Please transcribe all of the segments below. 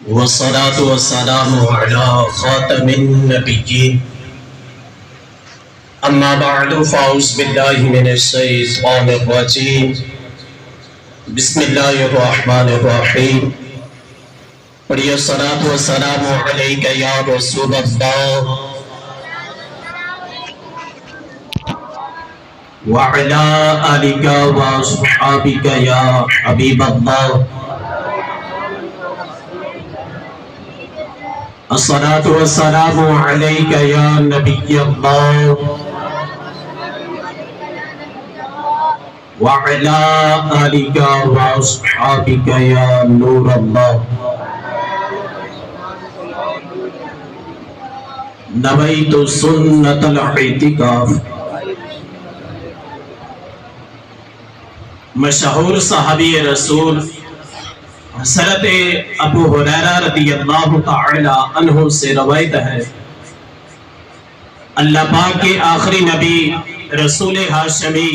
والصلاة والسلام على خاتم النبيين أما بعد فأعوذ بالله من الشيطان الرجيم بسم الله الرحمن الرحيم پڑھیے الصلاة والسلام علیک یا رسول اللہ وعلى آلك وصحابك يا حبيب الله الصلاة والسلام عليك يا نبي الله وعلى آلك وصحابك يا نور الله نويت سنة الاعتكاف مشہور صحابی رسول حضرت ابو ہریرہ رضی اللہ تعالی عنہ سے روایت ہے، اللہ پاک کے آخری نبی رسول ہاشمی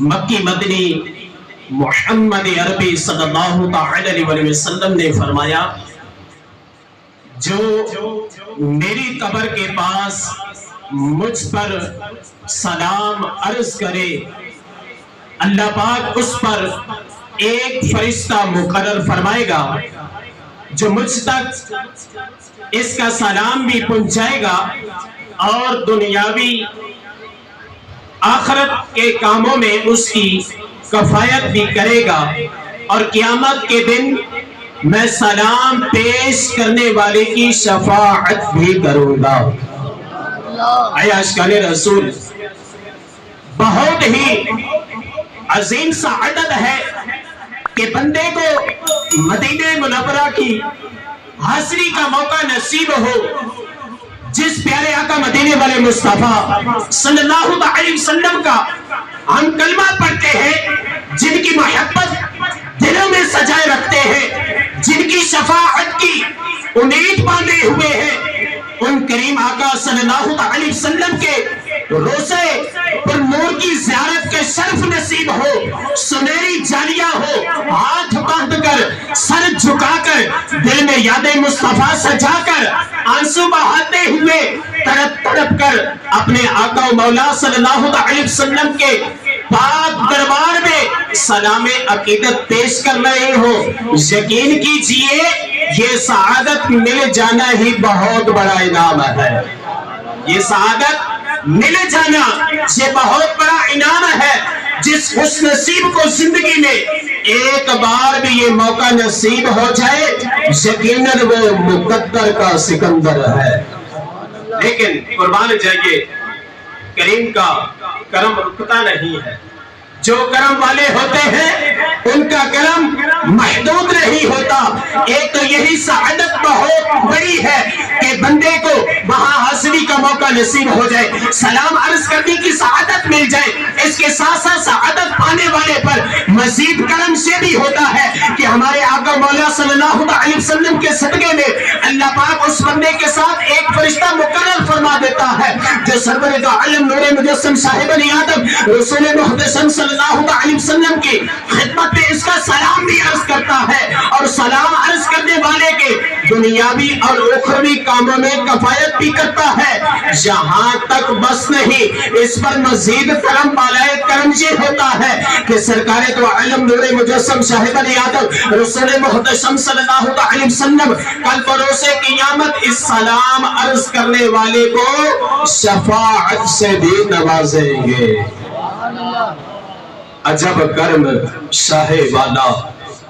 مکی مدنی محمد عربی صلی اللہ تعالی علیہ وسلم نے فرمایا، جو میری قبر کے پاس مجھ پر سلام عرض کرے، اللہ پاک اس پر ایک فرشتہ مقرر فرمائے گا جو مجھ تک اس کا سلام بھی پہنچائے گا اور دنیاوی آخرت کے کاموں میں اس کی کفایت بھی کرے گا، اور قیامت کے دن میں سلام پیش کرنے والے کی شفاعت بھی کروں گا۔ اے عاشقان رسول، بہت ہی عظیم سعادت ہے کہ بندے کو مدینہ منورہ کی حاضری کا موقع نصیب ہو، جس پیارے آقا مدینے والے مصطفیٰ صلی اللہ علیہ وسلم کا ہم کلمہ پڑھتے ہیں، جن کی محبت دلوں میں سجائے رکھتے ہیں، جن کی شفاعت کی امید باندھے ہوئے ہیں، ان کریم آقا صلی اللہ علیہ وسلم کے روزے پر نور کی زیارت کے شرف نصیب ہو، سنہری جالیہ ہو، ہاتھ باندھ کر سر جھکا کر دل میں یاد مصطفیٰ سجا کر آنسو بہاتے ہوئے تڑپ تڑپ کر اپنے آقا و مولا صلی اللہ علیہ وسلم کے پاک دربار میں سلام عقیدت پیش کر رہے ہو، یقین کیجئے یہ سعادت مل جانا ہی بہت بڑا انعام ہے۔ یہ سعادت مل جانا یہ بہت بڑا انعام ہے۔ جس خوش نصیب کو زندگی میں ایک بار بھی یہ موقع نصیب ہو جائے، یقیناً وہ مقدر کا سکندر ہے۔ لیکن قربان جائیے، کریم کا کرم رکتا نہیں ہے۔ جو کرم والے ہوتے ہیں ان کا کرم محدود نہیں ہوتا۔ ایک تو یہی سعادت بہت بڑی ہے کہ بندے کو وہاں حاضری کا موقع نصیب ہو جائے، سلام عرض کرنے کی سعادت مل جائے۔ اس کے ساتھ ساتھ سعادت پانے والے پر مزید کرم سے بھی ہوتا ہے کہ ہمارے آقا مولا صلی اللہ علیہ وسلم کے صدقے میں اللہ پاک اس بندے کے ساتھ ایک فرشتہ مقرر فرما دیتا ہے جو سرور دو عالم نور مجسم صاحب آدم رسول محتشم صلی اللہ علیہ وسلم کی خدمت میں اس کا سلام بھی عرض کرتا ہے، اور سلام عرض کرنے والے کے دنیاوی اور اخروی کاموں میں کفایت بھی کرتا ہے۔ یہاں تک بس نہیں، اس پر مزید کرم بالائے کرم یہ ہوتا ہے کہ سرکار دو عالم نور مجسم صاحب آدم رسول محتشم صلی اللہ علیہ وسلم کل بروز قیامت اس سلام عرض کرنے والے کو شفاعت سے بھی نوازیں گے۔ عجب کرم شاہ والا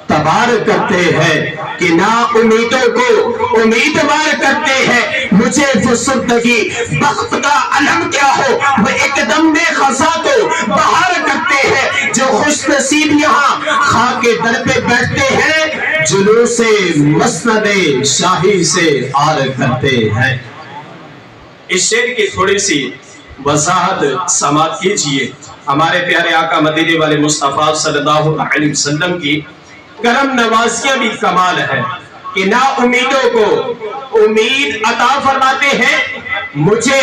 تبار کرتے ہیں کہ نا امیدوں کو امیدوار کرتے ہیں۔ مجھے فسردگی بخت کا علم کیا ہو، وہ ایک دم میں خزاں کو بہار کرتے ہیں۔ جو خوش نصیب یہاں خاک کے در پہ بیٹھتے ہیں، جلوس مسند شاہی سے آر کرتے ہیں۔ اس شعر کی تھوڑی سی وضاحت سماعت کیجئے۔ ہمارے پیارے آقا مدینے والے مصطفیٰ صلی اللہ علیہ وسلم کی کرم نوازیاں بھی کمال ہے کہ نا امیدوں کو امید عطا فرماتے ہیں۔ مجھے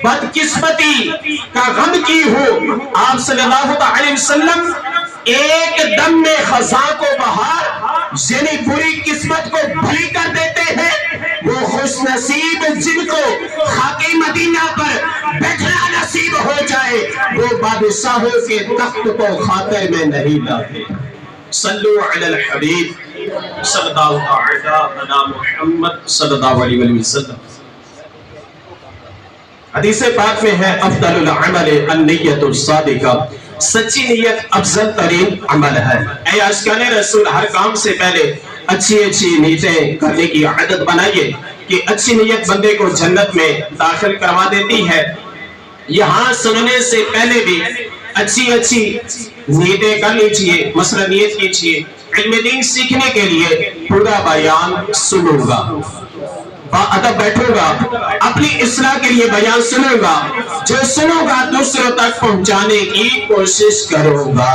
بدقسمتی کا غم کی ہوں، آپ صلی اللہ علیہ وسلم ایک دم میں خزاں کو بہار، یعنی بری قسمت کو جن کو خاک مدینہ پر بیٹھنا نصیب ہو جائے وہ بادشاہوں کے تخت کو خاطر میں نہیں لاتے۔ صلو علی الحبیب صلی اللہ علی محمد صلی اللہ علیہ وسلم۔ حدیث پاک میں ہے افضل العمل النیت الصادقہ، سچی نیت افضل ترین عمل ہے۔ اے عاشقان رسول، ہر کام سے پہلے اچھی نیتیں کرنے کی عادت بنائیے کہ اچھی نیت بندے کو جنت میں داخل کروا دیتی ہے۔ یہاں سننے سے پہلے بھی اچھی نیتیں کر لیجئے، مثلا نیت کیجئے علم دین سیکھنے کے لیے پورا بیان سنوں گا، ادب بیٹھوں گا، اپنی اصلاح کے لیے بیان سنوں گا، جو سنوں گا دوسروں تک پہنچانے کی کوشش کروں گا۔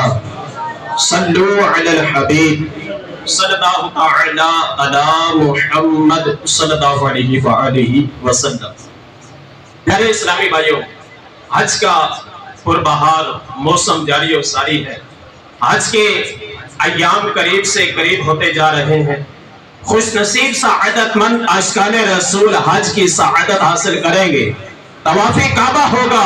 صلو علی الحبیب صلی اللہ تعالی علی محمد صلی اللہ علیہ وآلہ وسلم۔ پیارے اسلامی بھائیوں، حج کا پربہار موسم جاری و ساری ہے۔ حج کے ایام قریب سے قریب ہوتے جا رہے ہیں۔ خوش نصیب سعادت مند عاشقان رسول حج کی سعادت حاصل کریں گے۔ طواف کعبہ ہوگا،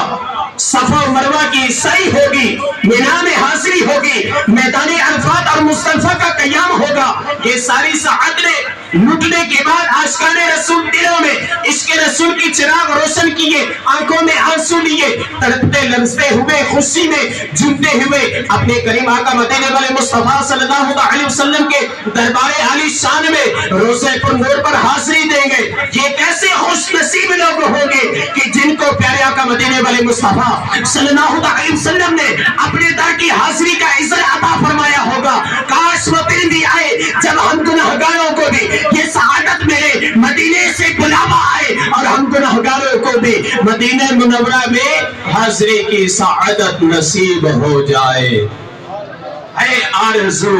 صفا و مروہ کی سعی ہوگی، مینا میں حاضری ہوگی، میدان عرفات اور مزدلفہ کا قیام ہوگا۔ یہ ساری سعادتیں لٹنے کے بعد عاشقان رسول دلوں میں عشق رسول کی چراغ روشن کیے، آنکھوں میں آنسو لیے، تڑپتے لرزتے ہوئے خوشی میں جھومتے ہوئے اپنے کریم آقا مدینے والے مصطفیٰ صلی اللہ علیہ وسلم کے دربار عالی شان میں روزے پر نور پر حاضری دیں گے۔ یہ کیسے خوش نصیب لوگ ہوں گے کہ جن کو پیارے آقا مدینے والے مصطفیٰ صلی اللہ علیہ وسلم نے اپنے در کی حاضری کا عزت عطا فرمایا ہوگا۔ کاش وہ دن بھی آئے جب ہم گناہگاروں کو بھی یہ سعادت ملے، مدینے سے بلاوا آئے اور ہم گناہگاروں کو بھی مدینہ منورہ میں حاضری کی سعادت نصیب ہو جائے۔ اے آرزو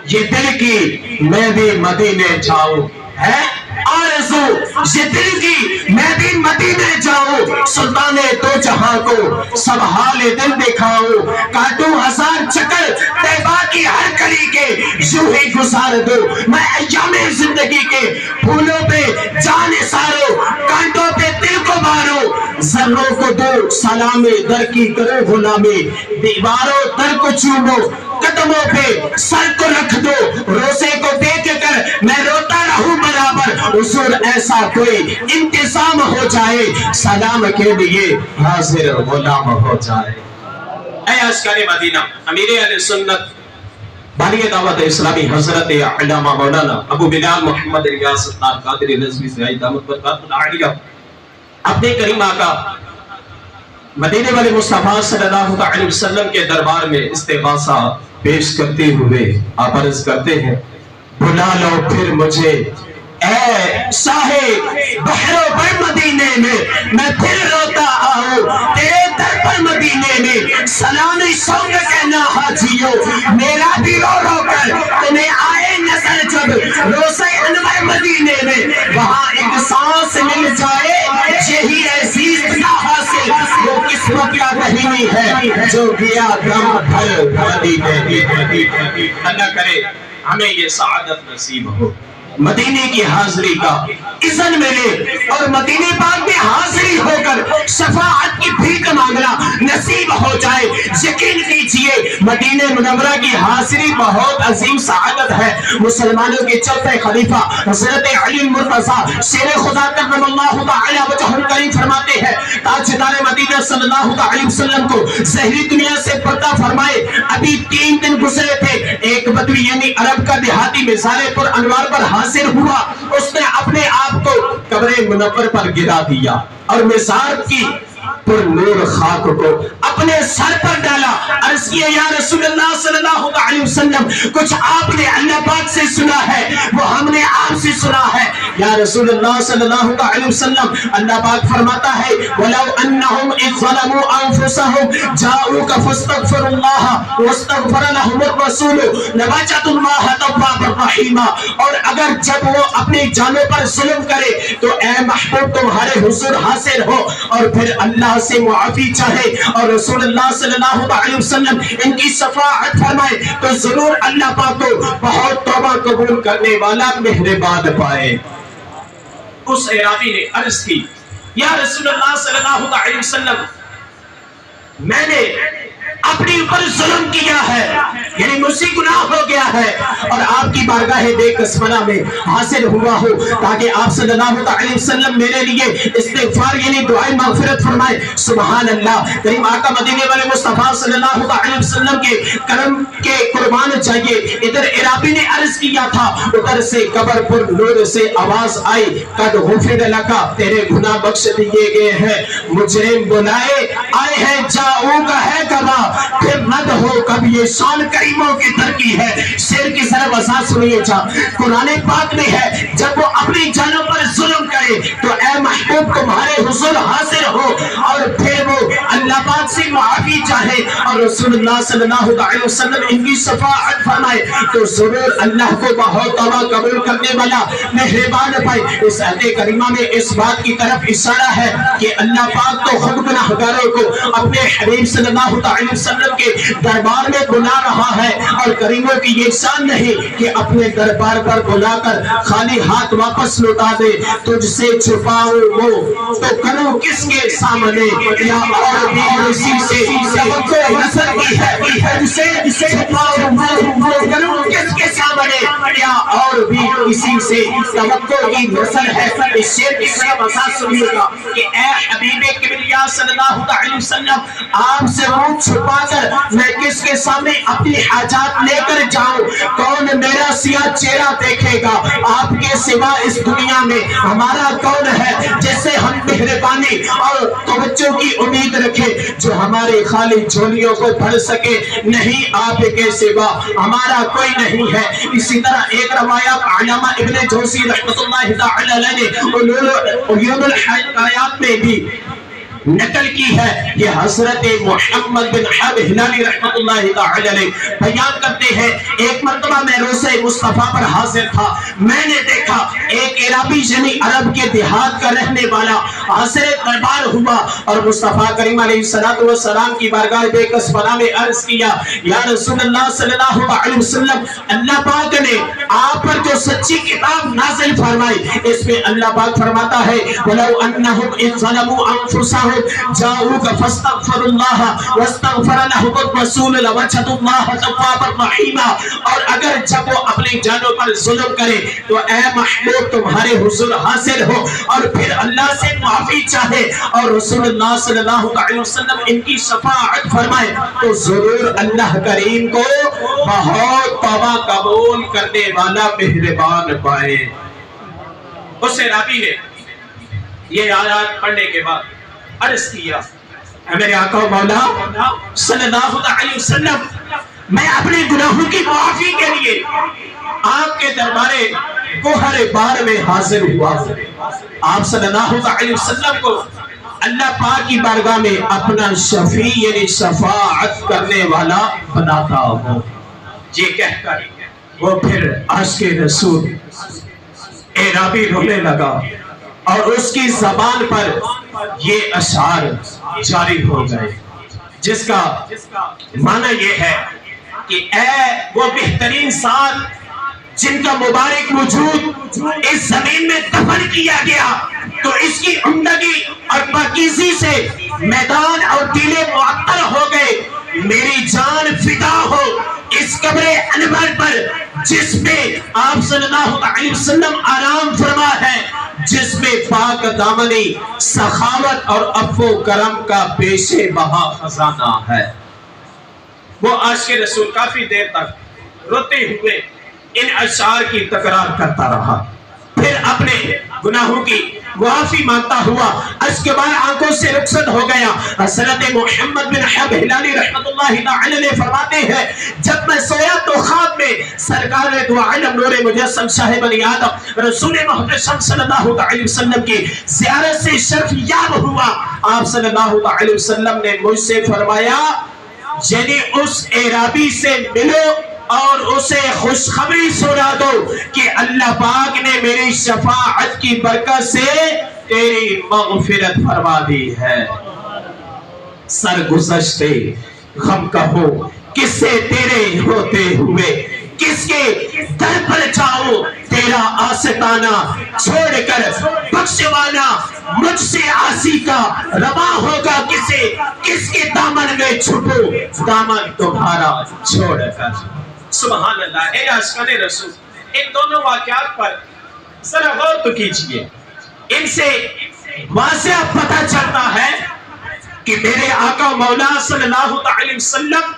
یہ دل کی میں بھی مدینے جاؤں، ہے آرزو یہ دل کی میں بھی مدینے جاؤں، سلطان دو جہاں کو سب حال دل دکھاؤں، کاٹوں ہزار چکر طیبہ کی ہر کلی کے یوں ہی گزار دو میں ایام زندگی کے، پھولوں پہ جان سارو کانٹوں پہ دل کو مارو، ذروں کو دو سلام در کی کرو غلامی، دیواروں در کو چومو قدموں پہ سر کو رکھ دو، روزے کو دیکھ کر میں روتا رہوں برابر، حضور ایسا کوئی انتظام ہو جائے، سلام کے لیے حاضر غلام ہو جائے۔ اے عاشقان مدینہ، امیر اہل سنت بانی دعوت اسلامی حضرت علامہ مولانا ابو بلال محمد ریاض ستار قادری رضوی زیائی دامت برکات العالیہ اپنے کریم آقا مدینے والے مصطفیٰ صلی اللہ علیہ وسلم کے دربار میں استغاثہ پیش کرتے ہوئے آپ عرض کرتے ہیں، بلا لو پھر مجھے اے صاحب بحر و بر مدینے میں پھر روتا آؤں تیرے در پر مدینے میں، سلامی سونگ کہنا حاجیو میرا بھی رو رو کر تمہیں آئے نظر جب روزہ انور مدینے میں، وہاں ایک سانس مل جائے یہی ایسی اتنا حاصل، وہ قسمت کا کہینی ہے جو گیا دم بھر مدینے میں۔ اللہ کرے ہمیں یہ سعادت نصیب ہو، مدینے کی حاضری کا اذن ملے اور مدینے پاک میں حاضری ہو کر شفاعت کی بھیک مانگنا نصیب ہو جائے۔ یقین کیجئے مدینہ منورہ کی حاضری بہت عظیم سعادت ہے۔ مسلمانوں کے چوتھے خلیفہ حضرت علی مرتضیٰ شیر خدا کرم اللہ تعالی وجہ الکریم فرماتے ہیں، تاجدار مدینہ صلی اللہ علیہ وسلم کو ظاہری دنیا سے پردہ فرمائے ابھی 3 دن گزرے تھے، ایک بدوی یعنی عرب کا دیہاتی مزار پر انوار پر حاضر ہوا، اس نے اپنے آپ کو قبر منور پر گرا دیا اور مزار کی پر نور خاک کو اپنے سر پر ڈالا، عرض کیا یا رسول اللہ صلی اللہ علیہ وسلم کچھ آپ نے اللہ پاک سے سنا ہے وہ ہم نے آپ سے سنا ہے۔ یا رسول اللہ صلی اللہ علیہ وسلم اللہ پاک فرماتا ہے وَلَوْ أَنَّهُمْ إِذْ ظَلَمُوا أَنفُسَهُمْ جَاءُوكَ فَاسْتَغْفِرُوا اللَّهَ وَاسْتَغْفَرَ لَهُمُ الرَّسُولُ لَوَجَدُوا اللَّهَ تَوَّابًا رَحِيمًا، اور اگر جب وہ اپنی جانوں پر ظلم کرے تو اے محبوب تمہارے حضور حاضر ہو اور پھر اللہ سے معافی چاہے اور رسول اللہ صلی اللہ علیہ وسلم ان کی شفاعت فرمائے تو ضرور اللہ پاک کو بہت توبہ قبول کرنے والا مہربان پائے۔ اس اعرابی نے عرض کی یا رسول اللہ صلی اللہ علیہ وسلم میں نے اپنے اوپر ظلم کیا ہے، یعنی مجھ سے گناہ ہو گیا ہے اور آپ کی بارگاہ بے کسمنا میں حاصل ہوا ہو تاکہ آپ صلی اللہ علیہ وسلم میرے لیے استغفار یعنی دعائے مغفرت فرمائے۔ سبحان اللہ، کریم آقا مدینے والے مصطفیٰ صلی اللہ علیہ وسلم کے کرم کے قربان چاہیے۔ ادھر عرابی نے عرض کیا تھا، ادھر سے قبر پر نور سے آواز آئی قد غفر لکا، تیرے گناہ بخش دیے گئے ہیں۔ مجرم بلائے آئے ہیں جاؤ کا ہے کبا، پھر رد ہو کب یہ شان کریموں کی ترکی ہے۔ شیر کی ذرا وضاحت سنیے جا، قرآن پاک میں ہے جب وہ اپنی جانوں پر ظلم کرے تو اے محبوب تمہارے حضور حاضر ہو اور پھر وہ اللہ پاک سے معافی چاہے اور رسول اللہ صلی اللہ علیہ وسلم ان کی شفاعت فرمائے تو ضرور اللہ کو بہت توبہ قبول کرنے والا مہربان پائے۔ اس آیت کریمہ میں اس بات کی طرف اشارہ ہے کہ اللہ پاک تو خود گناہگاروں کو اپنے حبیب صلی اللہ علیہ وسلم کے دربار میں بلا رہا ہے اور کریموں کی یہ شان نہیں کہ اپنے دربار پر بلا کر خالی ہاتھ واپس لوٹا دے۔ تجھ سے چھپاؤں وہ تو کروں کس کے سامنے، یا اور بھی اسی سے توقع نظر کی ہے، تجھ سے چھپاؤں وہ تو کروں کس کے سامنے، یا اور بھی اسی سے توقع کی نظر ہے۔ اس شعر کی ذرا وضاحت سنیے گا کہ اے حبیب کبریا صلی اللہ علیہ وسلم آپ سے منہ چھپا کر میں کس کے سامنے اپنی حاجات لے کر جاؤں، کون میرا سیاہ چہرہ دیکھے گا آپ کے سوا اس دنیا میں، ہمارا کون ہے جیسے ہم مہربانی اور توجہ کی امید رکھے جو ہمارے خالی جھولیوں کو بھر سکے، نہیں آپ کے سوا ہمارا کوئی نہیں ہے۔ اسی طرح ایک روایت علامہ ابن جوزی رحمۃ اللہ تعالی علیہ نے عیون الحیات میں بھی نقل کی ہے۔ یہ حضرت محمد بن حب ہلالی رحمۃ اللہ تعالی علیہ بیان کرتے ہیں ایک مرتبہ میں روضہ مصطفیٰ پر حاضر تھا، میں نے دیکھا ایک عربی یعنی عرب کے دیہات کا رہنے والا حاضر دربار ہوا اور مصطفیٰ کریم علیہ السلام کی بارگاہ بے کسبانہ میں عرض کیا یا رسول اللہ صلی اللہ علیہ وسلم اللہ پاک نے آپ پر جو سچی کتاب نازل فرمائی اس میں اللہ پاک فرماتا ہے وَلَوْ أَنَّهُمْ إِذْ ظَلَمُوا أَنفُسَهُمْ جاؤك فاستغفر الله واستغفر لهم الرسول لوجدوا الله توابا رحيما، اور اگر جب وہ اپنی جانوں پر ظلم کرے تو اے محبوب تمہارے حضور حاضر ہو اور پھر اللہ سے معافی چاہے اور رسول اللہ صلی اللہ علیہ وسلم ان کی شفاعت فرمائے تو ضرور اللہ کریم کو بہت توبہ قبول کرنے والا مہربان پائے۔ اس رابی نے یہ آیات پڑھنے کے بعد عرض کیا اے میرے آقا و مولا صلی اللہ علیہ وسلم میں اپنے گناہوں کی معافی کے لیے آپ کے دربارے گوہر بار میں حاضر ہوا۔ آپ صلی اللہ علیہ وسلم کو اللہ پاک کی بارگاہ میں اپنا شفیع یعنی شفاعت کرنے والا بناتا ہوں۔ یہ کہہ کر وہ پھر عاشق رسول اعرابی رونے لگا اور اس کی زبان پر یہ اشعار جاری ہو گئے جس کا معنی یہ ہے کہ اے وہ بہترین ذات جن کا مبارک وجود اس زمین میں دفن کیا گیا تو اس کی عمدگی اور پاکیزی سے میدان اور ٹیلے معطر ہو گئے، میری جان فدا ہو اس قبر انور پر جس میں آپ صلی اللہ علیہ وسلم آرام فرما ہے، جس میں پاک دامنی سخاوت اور عفو کرم کا پیشے بہا خزانہ ہے۔ وہ عاشق رسول کافی دیر تک روتے ہوئے ان اشعار کی تکرار کرتا رہا، پھر اپنے گناہوں کی معافی مانگتا ہوا اس کے بعد آنکھوں سے رخصت ہو گیا۔ حضرت محمد بن حب ہلالی رحمۃ اللہ تعالی علیہ فرماتے ہیں جب میں سویا تو خواب میں سرکار دو عالم نور مجسم شاہ بنی آدم رسول محتشم صلی اللہ علیہ وسلم کی زیارت سے شرف یاب ہوا۔ آپ صلی اللہ علیہ وسلم نے مجھ سے فرمایا یعنی اس اعرابی سے ملو اور اسے خوشخبری سنا دو کہ اللہ پاک نے میری شفاعت کی برکت سے تیری مغفرت فرما دی ہے۔ سرگزشتے غم کہو کس سے تیرے ہوتے ہوئے، کس کے در پر جاؤ تیرا آستانہ چھوڑ کر بخشوانا مجھ سے عاصی کا روا ہوگا کسے، کس کے دامن میں چھپو دامن تمہارا چھوڑ کر۔ سبحان اللہ۔ اے عاشقان رسول، ان دونوں واقعات پر ذرا غور تو کیجئے، ان سے واضح پتہ چلتا ہے کہ میرے آقا مولا صلی اللہ علیہ وسلم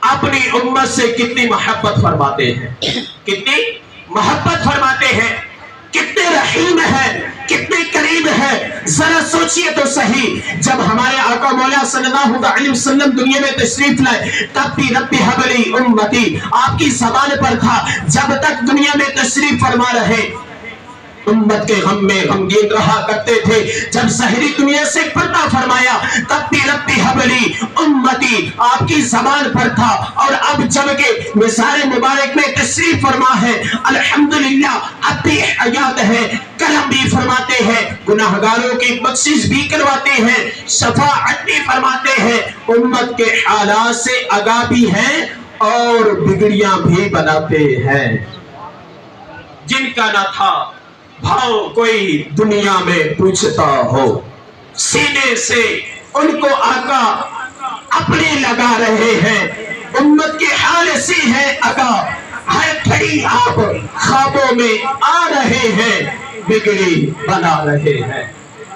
اپنی امت سے کتنی محبت فرماتے ہیں، کتنی محبت فرماتے ہیں، کتنے رحیم ہیں، کتنے قریب ہے۔ ذرا سوچئے تو صحیح، جب ہمارے آقا مولا صلی اللہ علیہ وسلم دنیا میں تشریف لائے تب بھی ربی حبلی امتی آپ کی زبان پر تھا، جب تک دنیا میں تشریف فرما رہے امت کے غم میں غمگین رہا کرتے تھے، جب ظاہری دنیا سے پردہ فرمایا تب بھی ربی حبلی امتی آپ کی زبان پر تھا، اور اب جبکہ مزار مبارک میں تشریف فرما ہے الحمدللہ اب بھی حیات ہے، کرم بھی فرماتے ہیں، گناہگاروں کی بخشش بھی کرواتے ہیں، شفاعت بھی فرماتے ہیں، امت کے حالات سے آگاہ بھی ہیں اور بگڑیاں بھی بناتے ہیں۔ جن کا نہ تھا بھاؤ کوئی دنیا میں پوچھتا ہو، سینے سے ان کو آقا اپنے لگا رہے ہیں، امت کے حال سے ہے آقا، ہر گھڑی آپ خوابوں میں آ رہے ہیں، بگڑی بنا رہے ہیں۔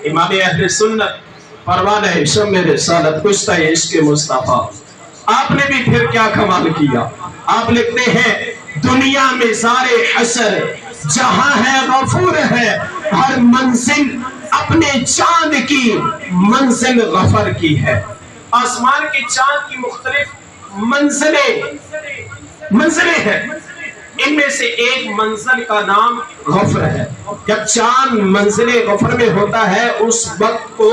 امام اہل سنت پروانہ شمع رسالت کشتہ عشق مصطفیٰ، آپ نے بھی پھر کیا کمال کیا۔ آپ لکھتے ہیں دنیا میں مزار حشر جہاں ہے غفور ہے، ہر منزل اپنے چاند کی منزل غفر کی ہے۔ آسمان کے چاند کی مختلف منزلیں ہیں، ان میں سے ایک منزل کا نام غفر ہے۔ جب چاند منزل غفر میں ہوتا ہے اس وقت کو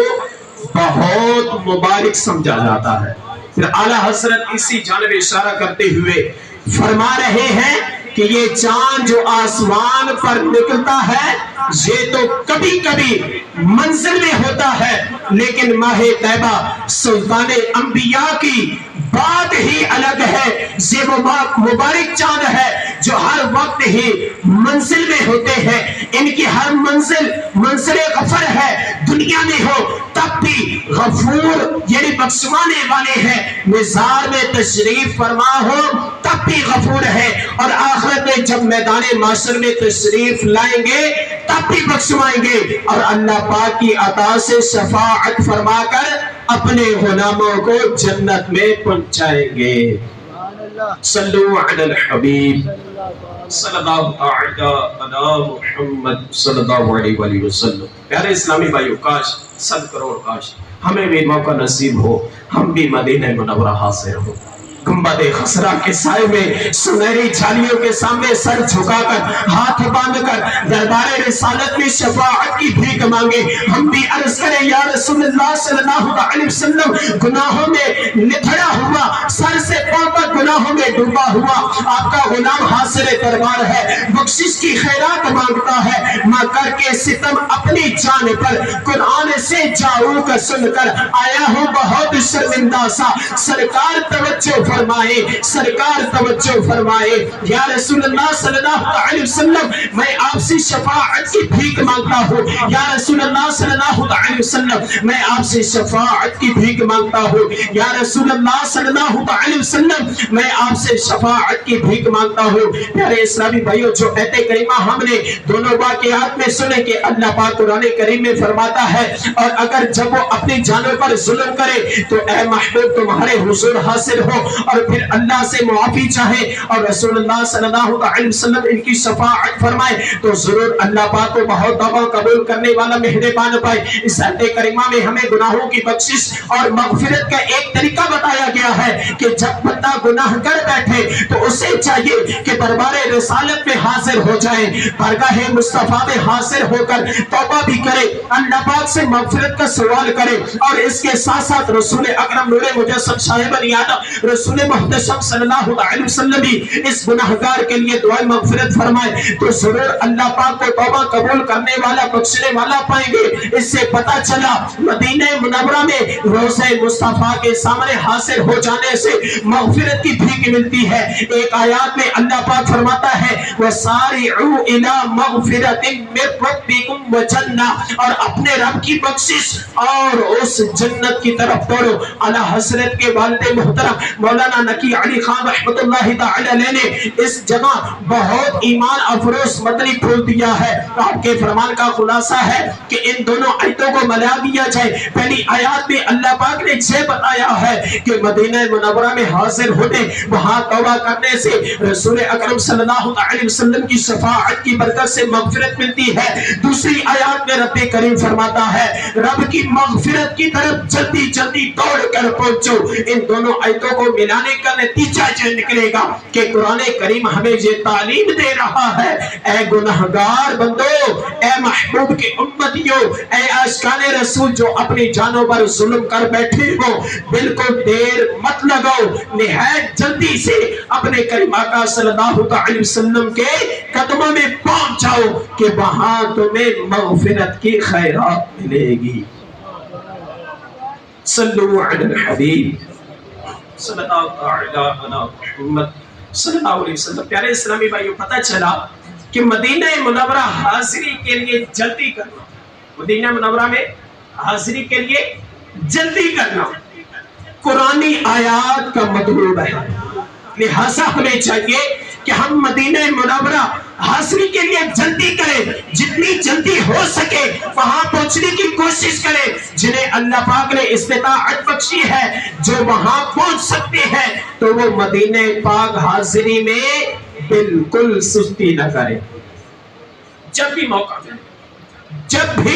بہت مبارک سمجھا جاتا ہے۔ پھر اعلیٰ حضرت اسی جانب اشارہ کرتے ہوئے فرما رہے ہیں کہ یہ چاند جو آسمان پر نکلتا ہے یہ تو کبھی کبھی منزل میں ہوتا ہے، لیکن ماہ طیبہ سلطان انبیاء کی بات ہی الگ ہے، یہ وہ مبارک چاند ہے جو ہر وقت ہی منزل میں ہوتے ہیں، ان کی ہر منزل غفر ہے، دنیا میں ہو تب بھی غفور یعنی بخشوانے والے ہیں، مزار میں تشریف فرما ہو تب بھی غفور ہے، اور آخرت میں جب میدان معاشر میں تشریف لائیں گے تب بھی بخشوائیں گے، اور اللہ پاک کی عطا سے شفاعت فرما کر اپنے غلاموں کو جنت میں پہنچائیں گے۔ صلو علی الحبیب صلی اللہ علی محمد صلی اللہ علیہ وسلم۔ پیارے اسلامی بھائیو، کاش 100 کروڑ کاش ہمیں بھی موقع نصیب ہو، ہم بھی مدینہ منورہ حاضر ہو، گنبد خضرا کے سائے میں سنہری جھالیوں کے سامنے سر جھکا کر ہاتھ باندھ کر دربار رسالت میں شفاعت کی بھیک مانگے۔ ہم بھی عرض کریں یا رسول اللہ صلی اللہ علیہ وسلم، گناہوں میں نتھڑا ہوا، سر سے پاؤں تک گناہوں میں ڈوبا ہوا آپ کا غلام حاضر دربار ہے، بخشش کی خیرات مانگتا ہے، ماں کر کے ستم اپنی جان پر قرآن سے جاؤ کا سن کر آیا ہوں بہت شرمندہ سا، سرکار توجہ فرمائے، سرکار توجہ فرمائے۔ یا رسول اللہ صلی اللہ علیہ وسلم، میں آپ سے شفاعت کی بھیک مانگتا ہوں، یا رسول اللہ صلی اللہ علیہ وسلم، میں آپ سے شفاعت کی بھیک مانگتا ہوں، یا رسول اللہ صلی اللہ علیہ وسلم، میں آپ سے شفاعت کی بھیک مانگتا ہوں۔ پیارے اسلامی بھائیو، جو آیت کریمہ ہم نے دونوں واقعات میں سنے کہ اللہ پاک قرآن کریم میں فرماتا ہے، اور اگر جب وہ اپنی جانوں پر ظلم کرے تو اے محبوب تمہارے حضور حاصل ہو، اور پھر اللہ سے معافی چاہے اور رسول اللہ صلی اللہ علیہ وسلم ان کی شفاعت فرمائے، تو ضرور اللہ پاک کو بہت توبہ قبول کرنے والا مہربان پائے۔ اس آیت کریمہ میں ہمیں گناہوں کی بخشش اور مغفرت کا ایک طریقہ بتایا گیا ہے کہ جب بندہ گناہ کر بیٹھے تو اسے چاہیے کہ دربار رسالت میں حاضر ہو جائے، بارگاہ مصطفیٰ حاصل ہو کر توبہ بھی کرے، اللہ پاک سے مغفرت کا سوال کرے، اور اس کے ساتھ ساتھ رسول اکرم نور مجسم صاحب علیہ رسول محتشم صلی اللہ علیہ وسلم بھی اس گناہگار کے لیے دعائیں مغفرت فرمائے، تو ضرور اللہ پاک کو توبہ قبول کرنے والا، بخشنے والا پائیں گے۔ اس سے پتہ چلا مدینہ منورہ میں روضہ مصطفیٰ کے سامنے حاصل ہو جانے سے مغفرت کی بھیک ملتی ہے۔ ایک آیات میں اللہ پاک فرماتا ہے وَسَارِعُوا إِلَى مَغْفِرَةٍ مِّن رَّبِّكُمْ وَجَنَّةٍ، اور اپنے رب کی بخشش اور اس جنت کی طرف دوڑو۔ اعلیٰ حضرت کے والد محترم مولانا نقی علی خان رحمۃ اللہ تعالی علیہ نے اس جگہ بہت ایمان افروز مطلب کھول دیا ہے۔ آپ کے فرمان کا خلاصہ ہے کہ ان دونوں آیتوں کو ملا دیا جائے۔ پہلی آیات میں اللہ پاک نے یہ بتایا ہے کہ مدینہ منورہ میں حاضر ہونے، وہاں توبہ کرنے سے رسول اکرم صلی اللہ علیہ وسلم کی شفاعت کی برکت سے مغفرت ملتی ہے۔ دوسری آیات میں رب کریم فرماتا ہے رب کی مغفرت کی طرف جلدی جلدی دوڑ کر پہنچو۔ ان دونوں آیتوں کو ملانے کا نتیجہ یہ نکلے گا کہ قرآن کریم ہمیں یہ تعلیم دے رہا ہے اے گناہگار بندو، اے محبوب کے امتیوں، اے عاشقان رسول جو اپنی جانوں پر ظلم کر بیٹھے ہو، بالکل دیر مت لگاؤ، نہایت جلدی سے اپنے کریم آقا صلی اللہ علیہ وسلم کے قدموں میں پہنچ جاؤ کہ وہاں تمہیں مغفرت کی خیرات ملے گی۔ صلو علی الحبیب صلی اللہ علیہ محمد صلی اللہ علیہ وسلم۔ پیارے اسلامی بھائیو، پتہ چلا کہ مدینہ منورہ حاضری کے لیے جلدی کرنا، مدینہ منورہ میں حاضری کے لیے جلدی کرنا قرآنی آیات کا مطلوب ہے۔ لہذا ہمیں چاہیے کہ ہم مدینہ منورہ حاضری کے لیے جلدی کریں، جتنی جلدی ہو سکے وہاں پہنچنے کی کوشش کریں۔ جنہیں اللہ پاک نے استطاعت بخشی ہے، جو وہاں پہنچ سکتے ہیں، تو وہ مدینہ پاک حاضری میں بالکل سستی نہ کریں۔ جب بھی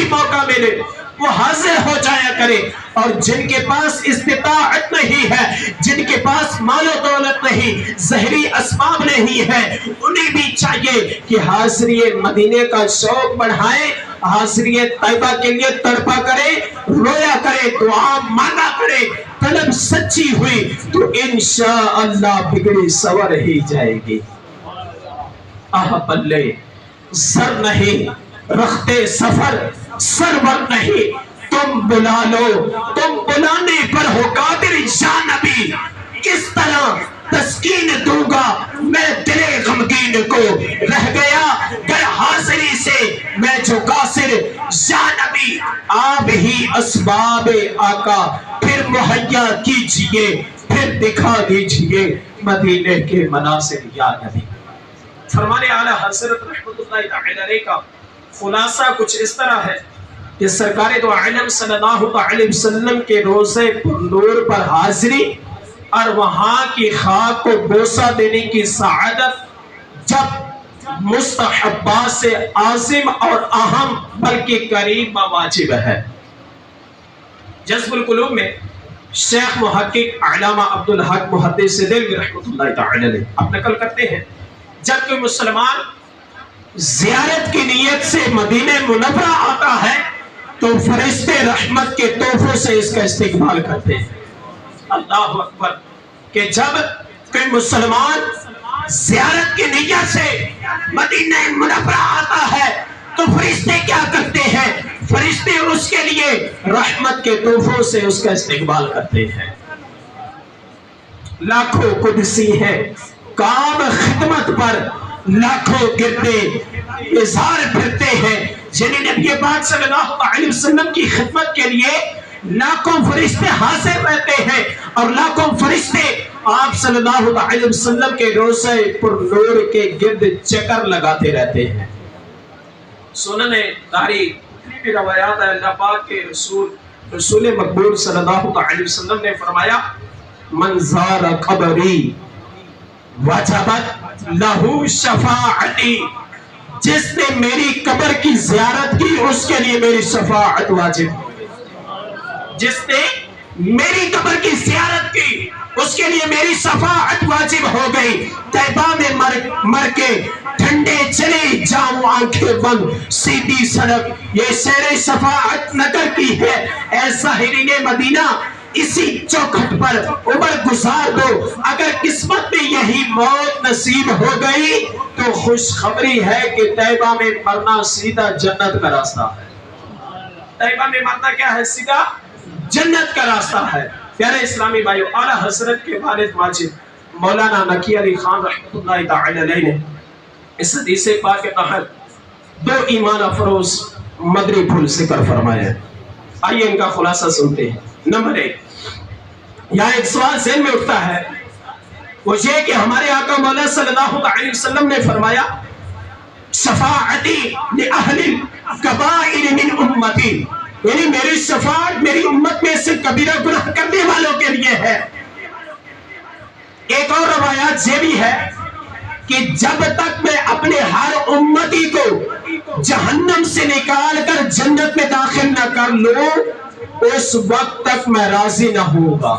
موقع ملے وہ حاضر ہو جایا کرے، اور جن کے پاس استطاعت نہیں ہے، جن کے پاس مال و دولت نہیں، ظاہری اسباب نہیں ہے، انہیں بھی چاہیے کہ حاضری مدینے کا شوق بڑھائیں، حاضری طیبہ کے لیے تڑپا کرے، رویا کرے، دعا مانگا کرے۔ طلب سچی ہوئی تو انشاءاللہ بگڑی سور ہی جائے گی۔ آہ پلے سر نہیں رختے سفر سرور نہیں، تم بلا لو، تم بلانے پر ہو قادر یا نبی، کس طرح تسکین دوں گا میں دل غمگین کو، رہ گیا در حاضری سے میں جو قاصر یا نبی، آپ ہی اسباب آقا پھر مہیا کیجئے، پھر دکھا دیجئے مدینے کے مناظر یا نبی۔ فرمانے اعلیٰ حضرت رحمت اللہ تعالی علیہ کا خلاصہ کچھ اس طرح ہے کہ سرکار دو عالم صلی اللہ علیہ وسلم کے روضہ پر نور پر حاضری اور وہاں کی خاک کو بوسہ دینے کی سعادت جب مستحبات سے عظیم اور اہم بلکہ قریب واجب ہے۔ جذب القلوب میں شیخ محقق علامہ عبدالحق محدث دہلوی رحمۃ اللہ تعالی علیہ اب نقل کرتے ہیں جب کوئی مسلمان زیارت کی نیت سے مدینہ منورہ آتا ہے تو فرشتے رحمت کے تحفوں سے اس کا استقبال کرتے ہیں۔ اللہ اکبر! کہ جب کوئی مسلمان زیارت کی نیت سے مدینہ منورہ آتا ہے تو فرشتے کیا کرتے ہیں؟ فرشتے اس کے لیے رحمت کے تحفوں سے اس کا استقبال کرتے ہیں۔ لاکھوں قدسی ہیں کام خدمت پر، لاکھوں گردے اظہار پھرتے ہیں، جنہیں نبی پاک صلی اللہ علیہ وسلم کی خدمت کے لیے لاکھوں فرشتے حاضر رہتے ہیں، اور لاکھوں فرشتے آپ صلی اللہ علیہ وسلم کے روضہ پر نور کے گرد چکر لگاتے رہتے ہیں۔ سنن داری بھی روایات ہے، اللہ پاک کے رسول مقبول صلی اللہ علیہ وسلم نے فرمایا من زار قبری وجبت لہو شفاعتی، جس نے میری قبر کی زیارت کی اس کے لیے میری شفاعت واجب۔ جس نے میری قبر کی زیارت کی اس کے لیے میری شفاعت واجب ہو گئی. طیبہ میں مر کے ٹھنڈے چلی جاؤں آنکھیں بند سیدھی سڑک، یہ شیر شفاعت نگر کی ہے. اے ظاہرین مدینہ اسی چوکھٹ پر عمر گزار دو. اگر قسمت میں یہی موت نصیب ہو گئی تو خوشخبری ہے کہ طیبہ میں مرنا سیدھا جنت کا راستہ ہے. طیبہ میں مرنا کیا ہے؟ سیدھا جنت کا راستہ ہے. پیارے اسلامی بھائیو، اعلیٰ حضرت کے والد واجب مولانا نقی علی خان رحمۃ اللہ تعالی علیہ نے اس حدیث پاک کے تحت 2 ایمان افروز مدری پھول ذکر فرمایا. آئیے ان کا خلاصہ سنتے ہیں. نمبر 1، یہاں ایک سوال ذہن میں اٹھتا ہے، وہ یہ کہ ہمارے آقا مولا صلی اللہ علیہ وسلم نے فرمایا شفاعتی لأہل الکبائر من امتی، یعنی میری شفاعت میری امت میں سے کبیرہ گناہ کرنے والوں کے لیے ہے. ایک اور روایات یہ بھی ہے کہ جب تک میں اپنے ہر امتی کو جہنم سے نکال کر جنت میں داخل نہ کر لوں اس وقت تک میں راضی نہ ہوں گا.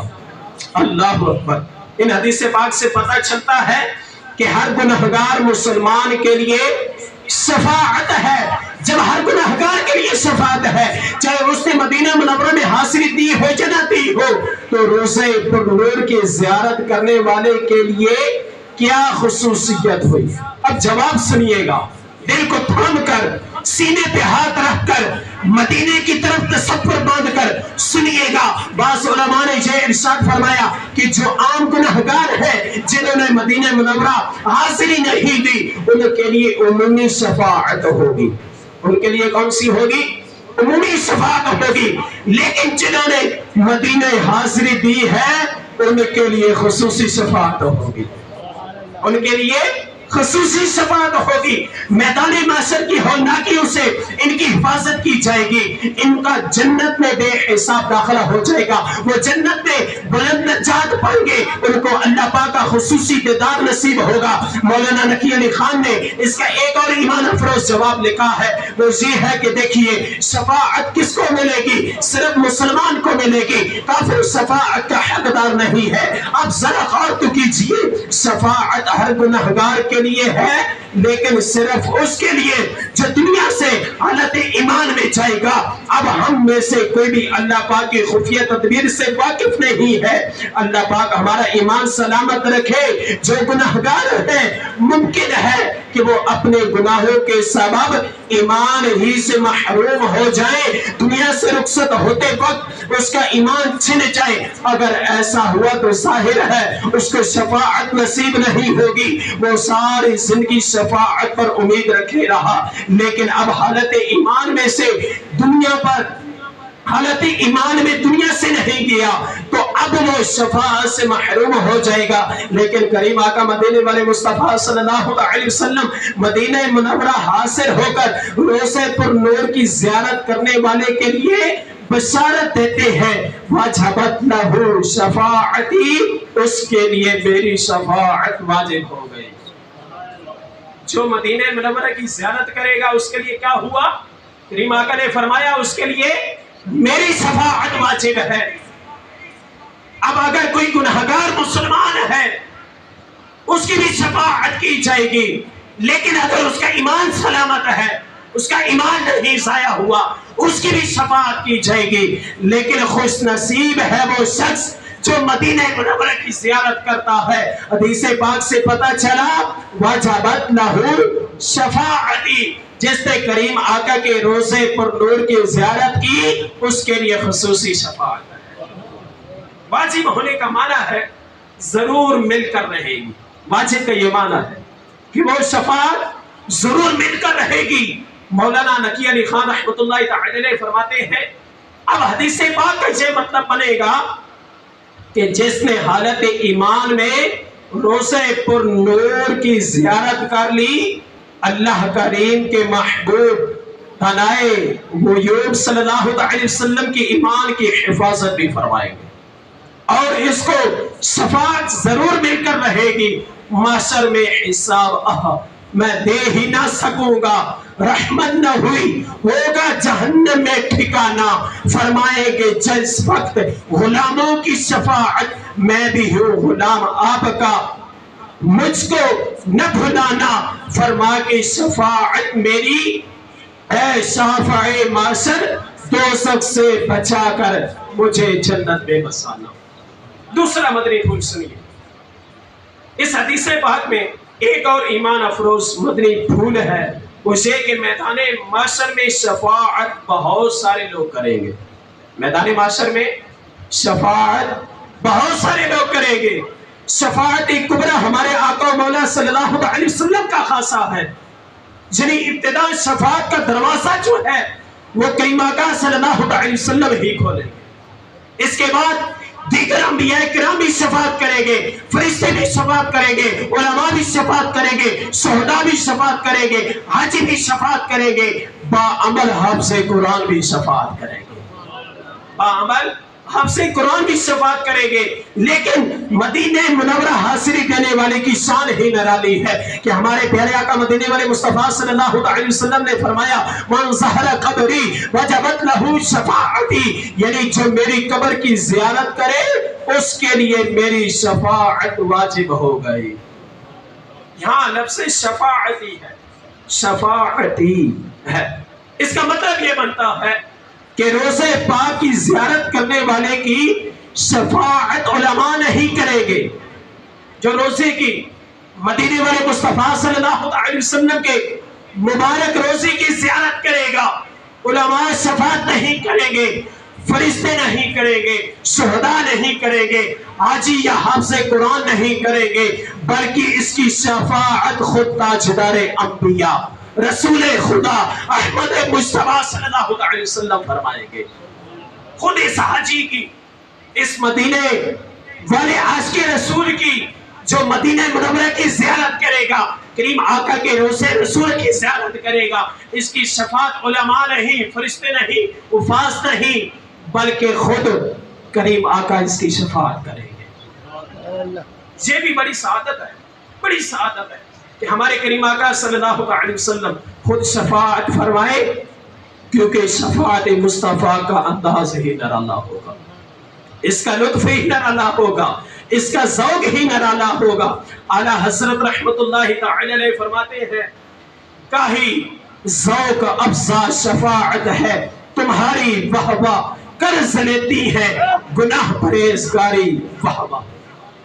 اللہ اکبر. ان حدیث پاک سے پتہ چلتا ہے کہ ہر گنہگار مسلمان کے لیے شفاعت ہے. جب ہر گنہگار کے لیے شفاعت ہے، چاہے اس نے مدینہ منورہ میں حاضری دی ہو یا نہ دی ہو، تو روزے پرنور کی زیارت کرنے والے کے لیے کیا خصوصیت ہوئی؟ اب جواب سنیے گا، دل کو تھام کر سینے پہ ہاتھ رکھ کر مدینے کی طرف تصور باندھ کر سنیے گا. بعض علماء نے یہ ارشاد فرمایا کہ جو عام گنہگار ہیں جنہوں نے مدینہ منورہ حاضری نہیں دی ان کے لیے عمومی شفاعت ہوگی. ان کے لیے کون سی ہوگی؟ عمومی شفاعت ہوگی. لیکن جنہوں نے مدینہ حاضری دی ہے ان کے لیے خصوصی شفاعت ہوگی. ان کے لیے خصوصی شفاعت ہوگی. میدان محشر کی ہولناکیوں سے ان کی حفاظت کی جائے گی. ان کا جنت میں بے حساب داخلہ ہو جائے گا. وہ جنت میں بلند نجات پائیں گے. ان کو اللہ پاک کا خصوصی دیدار نصیب ہوگا. مولانا نقی علی خان نے اس کا ایک اور ایمان افروز جواب لکھا ہے. وہ یہ ہے کہ دیکھیے شفاعت کس کو ملے گی؟ صرف مسلمان کو ملے گی. کافر شفاعت کا حقدار نہیں ہے. اب ذرا غور تو کیجئے، شفاعت ہر گنہگار کے لیے ہے، لیکن صرف اس کے لیے جو دنیا سے حالت ایمان میں جائے گا. اب ہم میں سے کوئی بھی اللہ پاک کی خفیہ تدبیر سے واقف نہیں ہے. اللہ پاک ہمارا ایمان سلامت رکھے. جو گناہگار ہیں ممکن ہے کہ وہ اپنے گناہوں کے سبب ایمان ہی سے محروم ہو جائے، دنیا سے رخصت ہوتے وقت اس کا ایمان چھن جائے. اگر ایسا ہوا تو ظاہر ہے اس کو شفاعت نصیب نہیں ہوگی. وہ ساری زندگی شفاعت پر امید رکھے رہا، لیکن اب حالت ایمان میں سے دنیا پر حالت ایمان میں دنیا سے نہیں گیا تو اب وہ شفاعت سے محروم ہو جائے گا. لیکن کریم آقا مدینے والے مصطفیٰ صلی اللہ علیہ وسلم مدینہ منورہ حاضر ہو کر روزے پر نور کی زیارت کرنے والے کے لیے بشارت دیتے ہیں واجبت لہو شفاعتی، اس کے لیے میری شفاعت واجب ہو گئی. جو مدینہ منورہ کی زیارت کرے گا اس کے لیے کیا ہوا؟ کریم آقا نے فرمایا اس کے لیے میری شفاعت واجب ہے. اب اگر کوئی گنہگار مسلمان ہے اس کی بھی شفاعت کی جائے گی، لیکن اگر اس کا ایمان سلامت ہے، اس کا ایمان نہیں ضائع ہوا، اس کی بھی شفاعت کی جائے گی. لیکن خوش نصیب ہے وہ شخص جو مدینہ منورہ کی زیارت کرتا ہے. حدیث پاک سے پتہ چلا واجبت لہو شفاعتی، جس نے کریم آقا کے روزے پر نور کی زیارت کی اس کے لیے خصوصی شفاعت ہے. واجب ہونے کا معنی ہے ضرور مل کر رہے گی. واجب کا یہ معنی ہے کہ وہ شفاعت ضرور مل کر رہے گی. مولانا نقی علی خان رحمۃ اللہ تعالی علیہ فرماتے ہیں اب حدیث پاک کا یہ مطلب بنے گا کہ جس نے حالت ایمان میں روزے پر نور کی زیارت کر لی، اللہ کریم کے محبوب تنائے غیوب صلی اللہ علیہ وسلم کی ایمان کی حفاظت بھی فرمائیں گے اور اس کو شفاعت ضرور مل کر رہے گی. معاشر میں حساب میں دے ہی نہ سکوں گا، رحمت نہ ہوئی ہوگا جہنم میں ٹھکانا. فرمائیں گے جس وقت غلاموں کی شفاعت میں بھی ہوں غلام آپ کا مجھ کو نہ بھلانا. فرما کے شفاعت میری اے شافع معاشر دوزخ سے بچا کر مجھے جنت میں بسانا. دوسرا مدنی پھول سنیے. اس حدیث پاک میں ایک اور ایمان افروز مدنی پھول ہے، اسے کہ میدان معاشر میں شفاعت بہت سارے لوگ کریں گے. میدان معاشر میں شفاعت بہت سارے لوگ کریں گے. شفاعت کبریٰ ہمارے آقا مولا صلی اللہ علیہ وسلم کا خاصہ ہے، جنہیں ابتدا شفاعت کا دروازہ جو ہے وہ کریم آقا صلی اللہ علیہ وسلم ہی کھولیں گے. اس کے بعد دیگر انبیاء کرام بھی شفاعت کریں گے، فرشتے بھی شفاعت کریں گے، علماء بھی شفاعت کریں گے، شہداء بھی شفاعت کریں گے، حاجی بھی شفاعت کریں گے، باعمل حافظ قرآن بھی شفاعت کریں گے. باعمل حافظ قرآن بھی شفاعت کریں گے. لیکن مدینہ منورہ حاضری دینے والے کی شان ہی نرالی ہے کہ ہمارے پیارے آقا مدینے والے مصطفیٰ صلی اللہ علیہ وسلم نے فرمایا من زہر قبری وجبت لہو شفاعتی، یعنی جو میری قبر کی زیارت کرے اس کے لیے میری شفاعت واجب ہو گئی. یہاں لفظ شفاعتی ہے، شفاعتی ہے. اس کا مطلب یہ بنتا ہے کہ روزے پاک کی زیارت کرنے والے کی شفاعت علماء نہیں کریں گے. جو روزے کی مدینے والے مصطفیٰ صلی اللہ علیہ وسلم کے مبارک روزے کی زیارت کرے گا، علماء شفاعت نہیں کریں گے، فرشتے نہیں کریں گے، شہداء نہیں کریں گے، حاجی یا حافظ قرآن نہیں کریں گے، بلکہ اس کی شفاعت خود تاجدار انبیاء رسول خدا احمد مصطفیٰ صلی اللہ علیہ وسلم فرمائیں گے. خود اس حاجی کی، اس مدینے والے عاشق رسول کی جو مدینہ منورہ کی زیارت کرے گا، کریم آقا کے روزے رسول کی زیارت کرے گا، اس کی شفاعت علماء نہیں، فرشتے نہیں، حفاظ نہیں، بلکہ خود کریم آقا اس کی شفاعت کریں گے. یہ بھی بڑی سعادت ہے، بڑی سعادت ہے کہ ہمارے کریم آقا صلی اللہ علیہ وسلم خود شفاعت فرمائے، کیونکہ شفاعت مصطفیٰ کا انداز ہی نرالا ہوگا، اس کا لطف ہی نرالا ہوگا، اس کا ذوق ہی نرالا ہوگا. اعلیٰ حضرت رحمت اللہ تعالی علیہ فرماتے ہیں کاہی ذوق افزا شفاعت ہے تمہاری واہ واہ قرض لیتی ہے گناہ پرہیزگاری واہ واہ.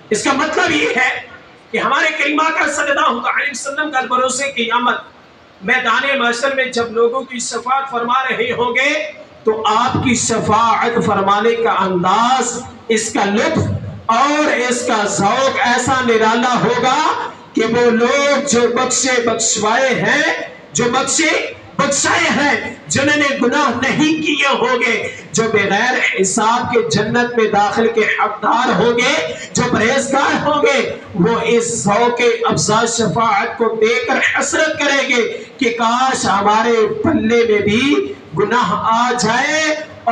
اس کا مطلب یہ ہے کہ ہمارے کریم آقا صلی اللہ علیہ وسلم کل بروز قیامت میدان محشر میں جب لوگوں کی شفاعت فرما رہے ہوں گے تو آپ کی شفاعت فرمانے کا انداز، اس کا لطف اور اس کا ذوق ایسا نرالا ہوگا کہ وہ لوگ جو بخشے بخشوائے ہیں، جو بخشائے ہیں، جنہوں نے گناہ نہیں کیے ہوں گے، جو بغیر حساب کے جنت میں داخل کے حقدار ہوں گے، جو پرہیزگار ہوں گے، وہ اس ذوق افزا شفاعت کو دیکھ کر حسرت کریں گے کہ کاش ہمارے پلے میں بھی گناہ آ جائے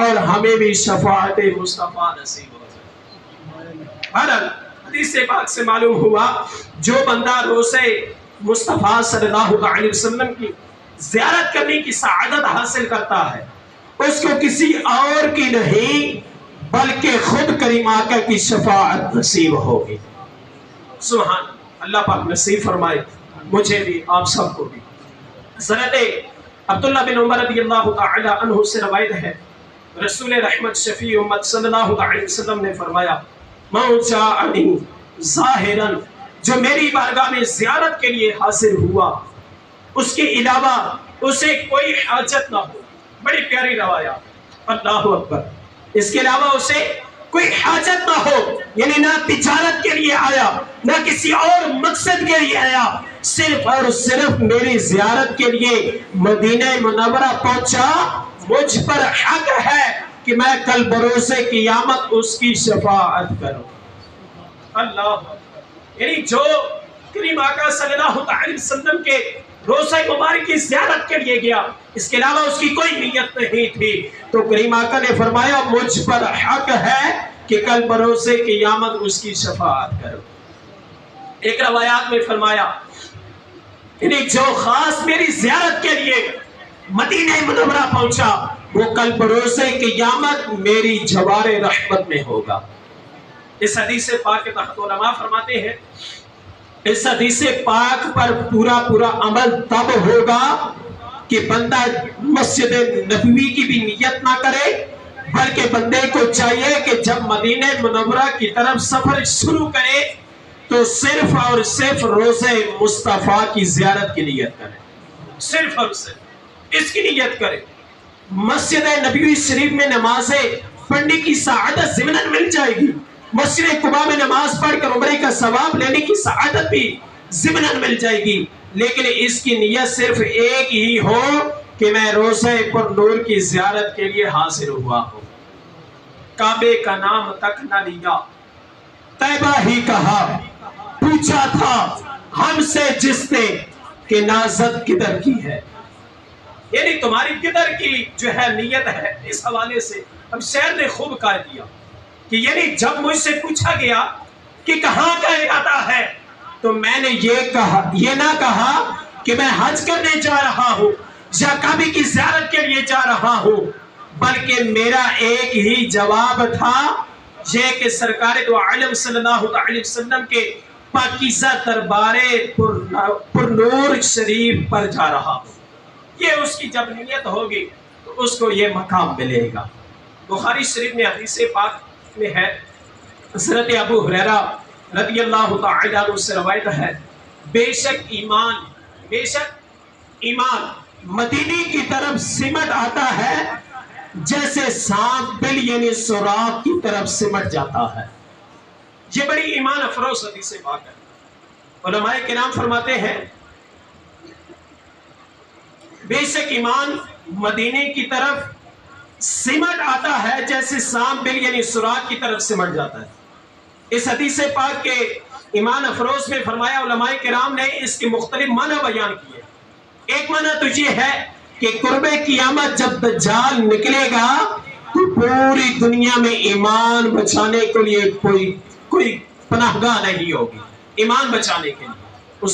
اور ہمیں بھی شفاعت مصطفیٰ نصیب ہو جائے. بہرحال حدیث پاک سے معلوم ہوا جو بندہ روزے مصطفیٰ صلی اللہ علیہ وسلم کی زیارت کرنے کی سعادت حاصل کرتا ہے، اس کو کسی اور کی نہیں بلکہ خود کریم آقا کی شفاعت نصیب ہوگی. سبحان اللہ پاک نصیب فرمائے مجھے بھی آپ سب کو بھی. حضرت عبداللہ بن عمر رضی اللہ تعالی عنہ سے روایت ہے رسول رحمت شفیع امت صلی اللہ علیہ وسلم نے فرمایا من جاءنی ظاہرا، جو میری بارگاہ میں زیارت کے لیے حاضر ہوا اس کے علاوہ اسے کوئی حاجت نہ ہو. بڑی پیاری روایات، اللہ اکبر. اس کے علاوہ اسے کوئی حاجت نہ ہو، یعنی نہ تجارت کے لیے آیا نہ کسی اور مقصد کے لیے آیا، صرف اور صرف میری زیارت کے لیے مدینہ منورہ پہنچا، مجھ پر حق ہے کہ میں کل بروز قیامت اس کی شفاعت کروں. اللہ، یعنی جو کریم آقا صلی اللہ علیہ وسلم کے روزہ مبارک کی زیارت کے لیے گیا، اس کے علاوہ اس کی کوئی نیت نہیں تھی، تو کریم آقا نے فرمایا مجھ پر حق ہے کہ کل بروز قیامت اس کی شفاعت کرو. ایک روایات میں فرمایا یعنی جو خاص میری زیارت کے لیے مدینہ منورہ پہنچا، وہ کل بروز قیامت میری جوار رحمت میں ہوگا۔ اس حدیث پاک کے تحت علماء فرماتے ہیں اس حدیث پاک پر پورا عمل تب ہوگا کہ بندہ مسجد نبوی کی بھی نیت نہ کرے، بلکہ بندے کو چاہیے کہ جب مدینہ منورہ کی طرف سفر شروع کرے تو صرف اور صرف روضہ مصطفیٰ کی زیارت کی نیت کرے، صرف اور صرف اس کی نیت کرے۔ مسجد نبوی شریف میں نمازیں پڑھنے کی سعادت ضمناً مل جائے گی، مسجد قباء میں نماز پڑھ کر عمرے کا ثواب لینے کی سعادت بھی ضمناً مل جائے گی، لیکن اس کی نیت صرف ایک ہی ہو کہ میں روضہ پر نور کی زیارت کے لیے حاضر ہوا ہوں۔ کعبے کا نام تک نہ لیا، طیبہ ہی کہا، پوچھا تھا ہم سے جس نے کہ نازت کدھر کی ہے، یعنی تمہاری کدھر کی جو ہے نیت ہے۔ اس حوالے سے ہم شعر نے خوب کہہ دیا کہ یعنی جب مجھ سے پوچھا گیا کہ کہاں کا ارادہ ہے تو میں نے یہ نہ کہا کہ میں حج کرنے جا رہا ہوں یا کعبے کی زیارت کے لیے جا رہا ہوں، بلکہ میرا ایک ہی جواب تھا یہ کہ سرکار دو عالم صلی اللہ علیہ وسلم کے پاکیزہ دربار پر نور شریف پر جا رہا ہوں۔ یہ اس کی جب نیت ہوگی تو اس کو یہ مقام ملے گا۔ بخاری شریف میں حدیث پاک میں ہے، حضرت ابو ہریرہ رضی اللہ تعالی عنہ سے روایت ہے، بے شک ایمان مدینے کی طرف سمٹ آتا ہے جیسے سانپ بل یعنی سوراخ کی طرف سمٹ جاتا ہے۔ یہ بڑی ایمان افروز حدیث پاک ہے۔ علماء کرام فرماتے ہیں بے شک ایمان مدینے کی طرف سمٹ آتا ہے جیسے سانپ بل یعنی سوراخ کی طرف سمٹ جاتا ہے۔ اس حدیث پاک کے ایمان افروز میں فرمایا علماء کرام نے اس کے مختلف معنی بیان کیے۔ ایک معنی تو یہ ہے کہ قرب قیامت جب دجال نکلے گا تو پوری دنیا میں ایمان بچانے کے لیے کوئی پناہ گاہ نہیں ہوگی، ایمان بچانے کے لیے۔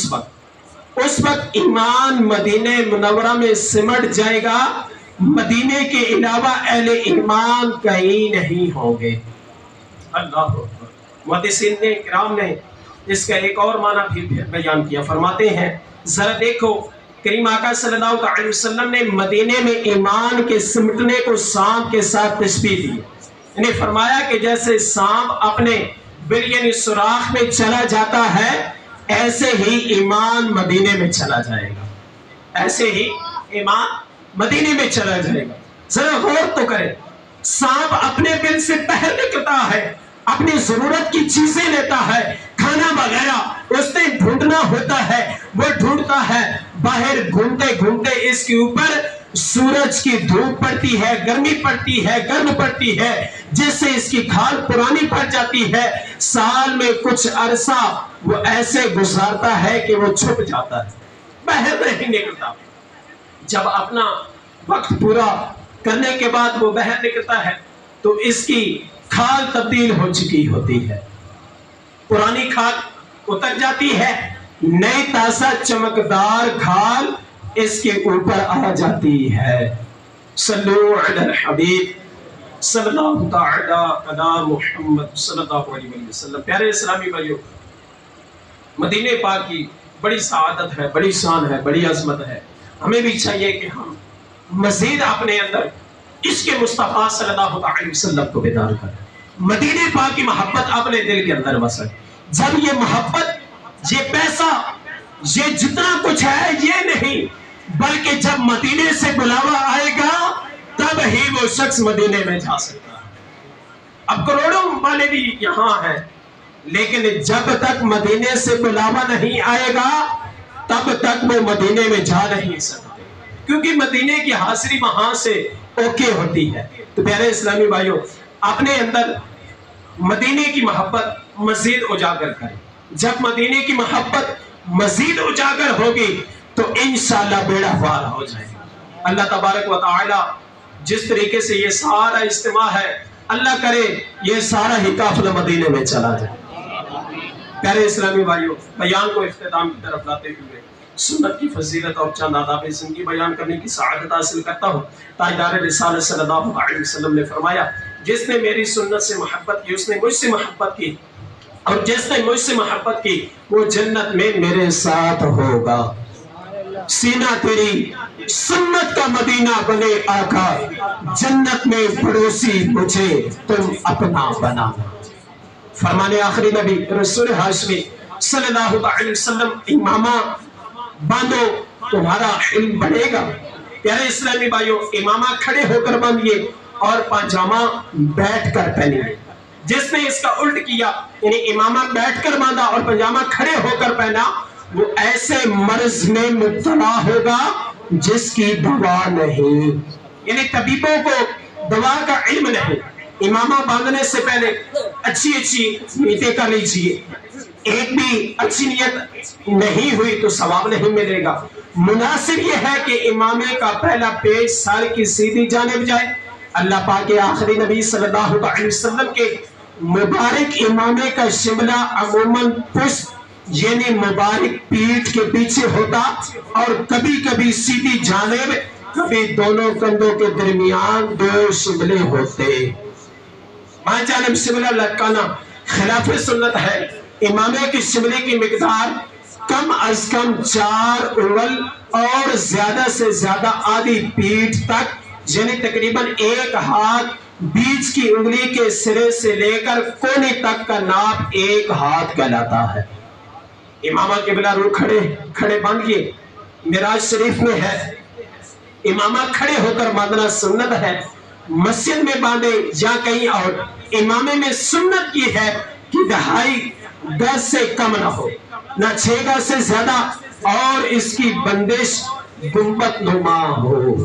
اس وقت ایمان مدینہ منورہ میں سمٹ جائے گا، مدینے کے علاوہ اہل ایمان کہیں نہیں ہوں گے۔ اللہ اکبر۔ محدثین کرام نے اس کا ایک اور معنی بھی بیان کیا، فرماتے ہیں ذرا دیکھو کریم آقا صلی اللہ علیہ وسلم نے مدینے میں ایمان کے سمٹنے کو سانپ کے ساتھ تشبیہ دی، یعنی فرمایا کہ جیسے سانپ اپنے بل یعنی سوراخ میں چلا جاتا ہے ایسے ہی ایمان مدینے میں چلا جائے گا، ایسے ہی ایمان مدینے میں چلا جائے گا۔ ذرا غور تو کریں، سانپ اپنے بل سے باہر نکلتا ہے، اپنی ضرورت کی چیزیں لیتا ہے، کھانا وغیرہ اس نے ڈھونڈنا ہوتا ہے، وہ ڈھونڈتا ہے، باہر گھومتے گھومتے اس کے اوپر سورج کی دھوپ پڑتی ہے، گرمی پڑتی ہے، گرم پڑتی ہے، جس سے اس کی کھال پرانی پڑ جاتی ہے۔ سال میں کچھ عرصہ وہ ایسے گزارتا ہے کہ وہ چھپ جاتا ہے، باہر نہیں نکلتا۔ جب اپنا وقت پورا کرنے کے بعد وہ باہر نکلتا ہے تو اس کی کھال تبدیل ہو چکی ہوتی ہے، پرانی کھال اتر جاتی ہے، نئی تازہ چمکدار کھال اس کے اوپر آ جاتی ہے۔ صلو علی الحبیب صلی اللہ تعالی علی محمد صلی اللہ علیہ وسلم۔ پیارے اسلامی بھائیو، مدینہ پاک کی بڑی سعادت ہے، بڑی شان ہے، بڑی عظمت ہے۔ ہمیں بھی چاہیے کہ ہم مزید اپنے اندر عشق مصطفیٰ صلی اللہ علیہ وسلم کو بیدار کریں، مدینہ پاک کی محبت اپنے دل کے اندر بسے۔ جب یہ محبت، یہ پیسہ، یہ جتنا کچھ ہے یہ نہیں، بلکہ جب مدینے سے بلاوا آئے گا تب ہی وہ شخص مدینے میں جا سکتا ہے۔ اب کروڑوں والے بھی یہاں ہیں، لیکن جب تک مدینے سے بلاوا نہیں آئے گا تب تک وہ مدینے میں جا نہیں سکتے، کیونکہ مدینے کی حاضری وہاں سے اوکے ہوتی ہے۔ تو پیارے اسلامی بھائیوں، اپنے اندر مدینے کی محبت مزید اجاگر کریں۔ جب مدینے کی محبت مزید اجاگر ہوگی تو انشاءاللہ بیڑا پار ہو جائے گا۔ اللہ تبارک و تعالی جس طریقے سے یہ سارا اجتماع ہے، اللہ کرے یہ سارا ہی قافلہ مدینے میں چلا جائے۔ پیارے اسلامی بھائیوں، بیان کو اختتام کی طرف لاتے ہوئے سنت کی فضیلت اور چند آداب زندگی بیان کرنے کی سعادت حاصل کرتا ہوں۔ تاجدار رسالت صلی اللہ علیہ وسلم نے فرمایا جس نے میری سنت سے محبت کی اس نے مجھ سے محبت کی، اور جس نے مجھ سے محبت کی وہ جنت میں میرے ساتھ ہوگا۔ سینہ تیری سنت کا مدینہ بنے آقا، جنت میں پڑوسی مجھے تم اپنا بنانا۔ فرمان آخری نبی رسول ہاشمی صلی اللہ علیہ وسلم، امامہ باندھو تمہارا علم بڑھے گا۔ پیارے اسلامی بھائیوں، امامہ کھڑے ہو کر باندھیے اور پاجامہ بیٹھ کر پہنیے۔ جس نے اس کا الٹ کیا، یعنی امامہ بیٹھ کر باندھا اور پاجامہ کھڑے ہو کر پہنا، وہ ایسے مرض میں مبتلا ہوگا جس کی دوا نہیں، یعنی طبیبوں کو دوا کا علم نہیں۔ امامہ باندھنے سے پہلے اچھی نیتیں کر لیجئے، ایک بھی اچھی نیت نہیں ہوئی تو ثواب نہیں ملے گا۔ مناسب یہ ہے کہ امامے کا پہلا پیش سر کی سیدھی جانب جائے۔ اللہ پاک کے آخری نبی صلی اللہ علیہ وسلم کے مبارک امامے کا شملہ عموماً پشت یعنی مبارک پیٹھ کے پیچھے ہوتا، اور کبھی کبھی سیدھی جانب، کبھی دونوں کندھوں کے درمیان دو شملے ہوتے۔ بائیں جانب شملہ لٹکانا خلاف سنت ہے۔ امامے کی شملے کی مقدار کم از کم 4 انگل اور زیادہ سے زیادہ آدھی پیٹھ تک، یعنی تقریباً 1 ہاتھ، بیچ کی انگلی کے سرے سے لے کر کونے تک کا ناپ 1 ہاتھ کہلاتا ہے۔ امامہ قبلہ رو کھڑے باندھیے، معراج شریف میں ہے امامہ کھڑے ہو کر باندھنا سنت ہے۔ مسجد میں باندھے یا کہیں اور، امامے میں سنت یہ ہے کہ 2.5 گز سے کم نہ ہو، نہ 6 گز سے زیادہ، اور اس کی بندش گنبد نما ہو۔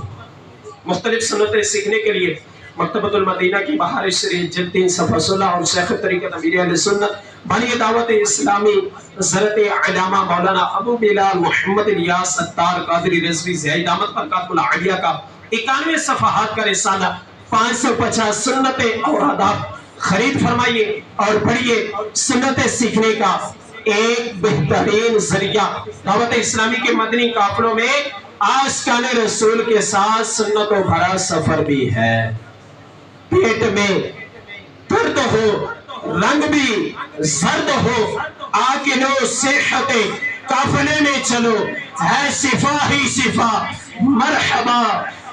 مختلف سنتیں سیکھنے کے لیے مکتبۃ المدینہ کی بہار شریف جلد 3 صفحہ 16 اور شیخ طریقت امیر اہل سنت بانی دعوت اسلامی حضرت علامہ مولانا ابو بلال محمد الیاس اتار قادری رضوی زید احمد برکات العالیہ کا 91 صفحات کا رسالہ 550 سنتیں اور آداب خرید فرمائیے اور پڑھیے۔ سنتیں سیکھنے کا ایک بہترین ذریعہ دعوت اسلامی کے مدنی قافلوں میں آشکان رسول کے ساتھ سنتوں بھرا سفر بھی ہے۔ پیٹ میں درد ہو، رنگ بھی زرد ہو، آکلو صحت قافلے میں چلو، ہے شفا ہی شفا، مرحبا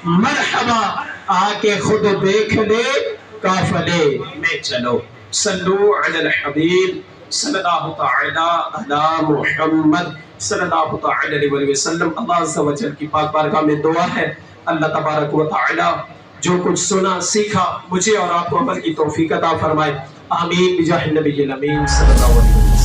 مرحبا، آکے خود دیکھ لے قافلے میں چلو۔ صلو علی الحبیب صلی اللہ تعالی علی محمد صلی اللہ تعالی علیہ وسلم۔ اللہ عز و جل کی پاک بارگاہ میں دعا ہے اللہ تبارک و تعالی جو کچھ سنا سیکھا مجھے اور آپ کو عمل کی توفیق عطا فرمائے۔ آمین بجاہ النبی الامین صلی اللہ علیہ وسلم۔